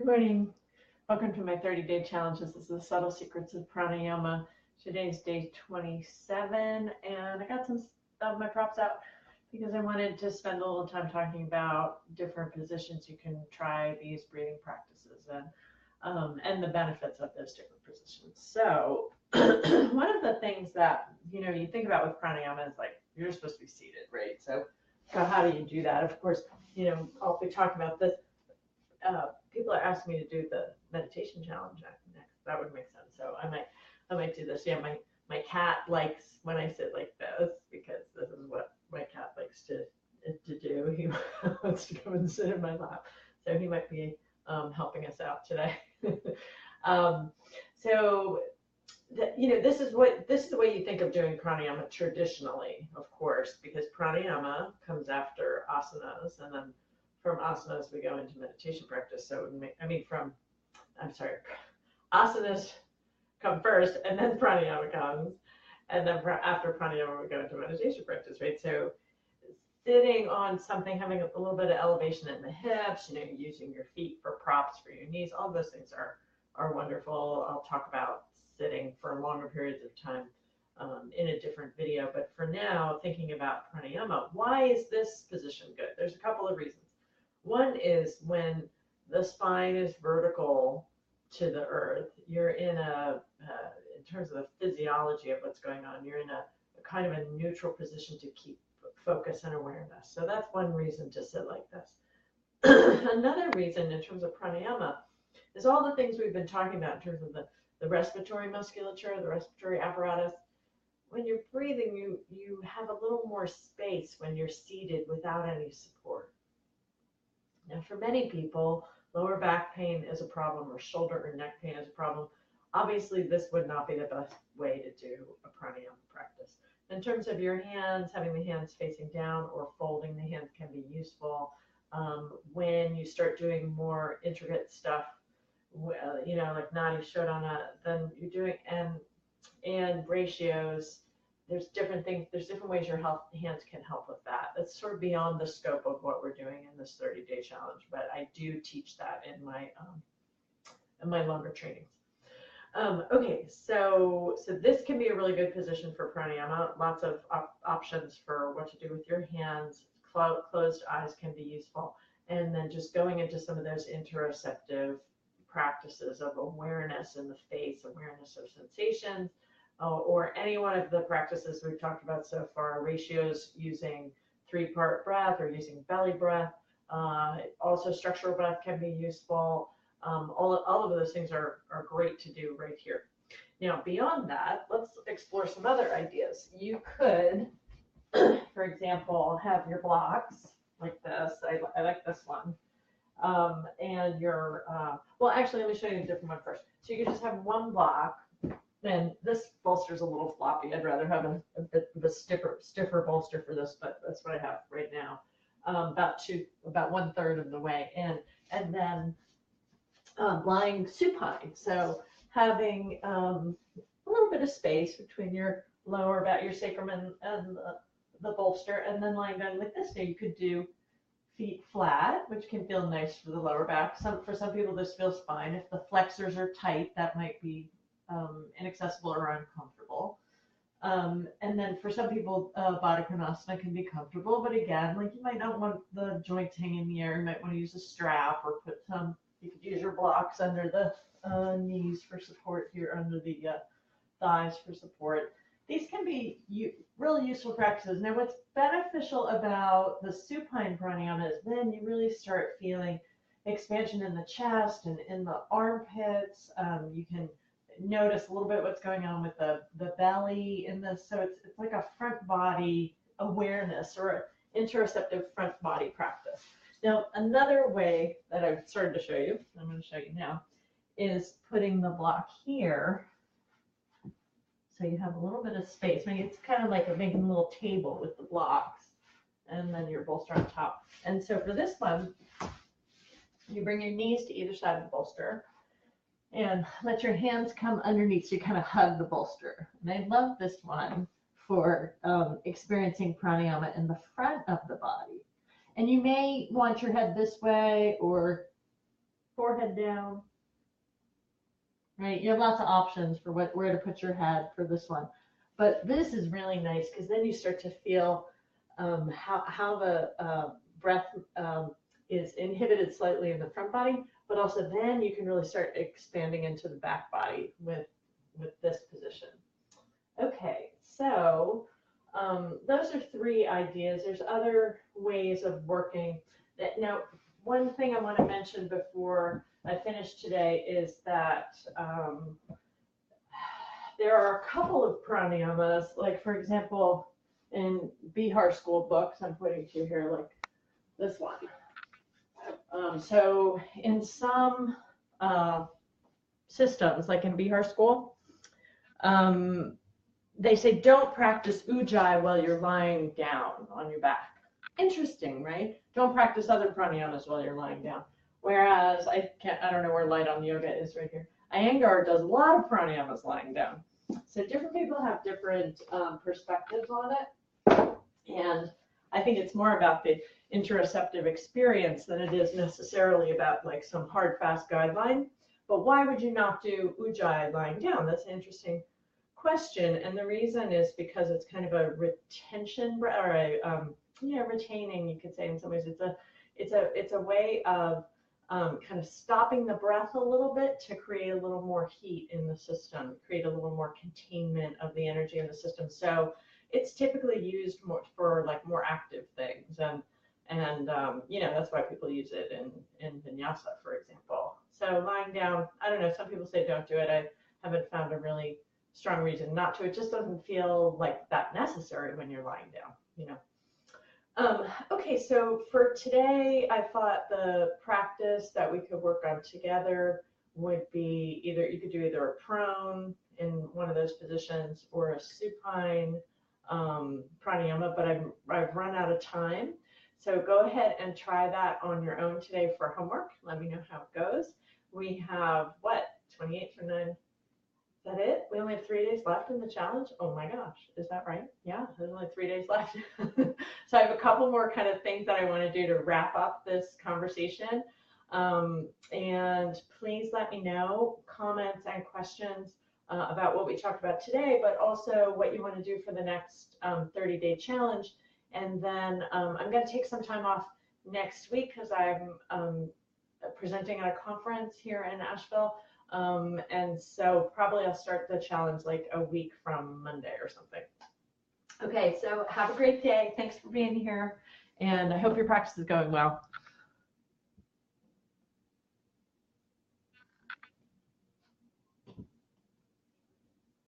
Good morning. Welcome to my 30-day challenges. This is the subtle secrets of pranayama. Today's day 27, and I got some of my props out because I wanted to spend a little time talking about different positions you can try these breathing practices and the benefits of those different positions. So one of the things that you think about with pranayama is like you're supposed to be seated, right? So how do you do that? Of course, I'll be talking about this. People are asking me to do the meditation challenge next. That would make sense. So I might do this. Yeah, my cat likes when I sit like this because this is what my cat likes to do. He wants to come and sit in my lap. So he might be helping us out today. This is the way you think of doing pranayama traditionally, of course, because pranayama comes after asanas, and then from asanas we go into meditation practice. So asanas come first, and then pranayama comes, and then after pranayama we go into meditation practice, right? So sitting on something, having a little bit of elevation in the hips, using your feet for props for your knees, all those things are wonderful. I'll talk about sitting for longer periods of time in a different video. But for now, thinking about pranayama, why is this position good? There's a couple of reasons. One is when the spine is vertical to the earth, you're in in terms of the physiology of what's going on, you're in a kind of a neutral position to keep focus and awareness. So that's one reason to sit like this. Another reason in terms of pranayama is all the things we've been talking about in terms of the respiratory musculature, the respiratory apparatus. When you're breathing, you have a little more space when you're seated without any support. Now, for many people, lower back pain is a problem, or shoulder or neck pain is a problem. Obviously, this would not be the best way to do a pranayama practice. In terms of your hands, having the hands facing down or folding the hands can be useful. When you start doing more intricate stuff, like Nadi Shodhana, then you're doing and ratios. There's different things. There's different ways your hands can help with that. That's sort of beyond the scope of what we're doing in this 30-day challenge, but I do teach that in my longer trainings. Okay, so this can be a really good position for pranayama. Lots of options for what to do with your hands. Closed eyes can be useful, and then just going into some of those interoceptive practices of awareness in the face, awareness of sensations, or any one of the practices we've talked about so far, ratios using 3-part breath or using belly breath. Also structural breath can be useful. All of those things are great to do right here. Now, beyond that, let's explore some other ideas. You could, for example, have your blocks like this. I like this one. And your, well, actually, let me show you a different one first. So you can just have one block, and this bolster's a little floppy. I'd rather have a bit of a stiffer bolster for this, but that's what I have right now. About 1/3 of the way in, and then lying supine. So having a little bit of space between your lower back, your sacrum, and the bolster, and then lying down like this. Now you could do feet flat, which can feel nice for the lower back. For some people, this feels fine. If the flexors are tight, that might be inaccessible or uncomfortable. And then for some people, Baddha Konasana can be comfortable, but again, like you might not want the joints hanging in the air. You might want to use a strap or put some. You could use your blocks under the knees for support here, under the thighs for support. These can be really useful practices. Now, what's beneficial about the supine pranayama is then you really start feeling expansion in the chest and in the armpits. You can notice a little bit what's going on with the belly in this. So it's like a front body awareness or interoceptive front body practice. Now, another way that I've started to show you, I'm going to show you now, is putting the block here. So you have a little bit of space. Maybe it's kind of like making a little table with the blocks, and then your bolster on top. And so for this one, you bring your knees to either side of the bolster and let your hands come underneath so you kind of hug the bolster. And I love this one for experiencing pranayama in the front of the body. And you may want your head this way or forehead down. Right, you have lots of options for where to put your head for this one. But this is really nice because then you start to feel how the breath is inhibited slightly in the front body, but also then you can really start expanding into the back body with this position. Okay, so those are 3 ideas. There's other ways of working. Now, one thing I want to mention before I finish today is that there are a couple of pranayamas, like for example, in Bihar school books, I'm pointing to here, like this one. So in some systems, like in Bihar school, they say don't practice ujjayi while you're lying down on your back. Interesting, right? Don't practice other pranayamas while you're lying down. Whereas I don't know where light on yoga is right here. Iyengar does a lot of pranayamas lying down. So different people have different perspectives on it. And I think it's more about the interoceptive experience than it is necessarily about like some hard, fast guideline. But why would you not do ujjayi lying down? That's an interesting question. And the reason is because it's kind of a retention or a retaining, you could say in some ways. It's a way of kind of stopping the breath a little bit to create a little more heat in the system, create a little more containment of the energy in the system. So it's typically used more for like more active things, and that's why people use it in vinyasa, for example. So lying down, I don't know. Some people say don't do it. I haven't found a really strong reason not to. It just doesn't feel like that necessary when you're lying down, Okay, so for today, I thought the practice that we could work on together would be you could do either a prone in one of those positions or a supine pranayama, but I've run out of time. So go ahead and try that on your own today for homework. Let me know how it goes. We have 28 for 9. Is that it? We only have 3 days left in the challenge? Oh my gosh, is that right? Yeah, there's only 3 days left. So I have a couple more kind of things that I want to do to wrap up this conversation. And please let me know comments and questions about what we talked about today, but also what you want to do for the next 30-day challenge. And then I'm going to take some time off next week because I'm presenting at a conference here in Asheville. And so probably I'll start the challenge like a week from Monday or something. Okay, so have a great day. Thanks for being here. And I hope your practice is going well.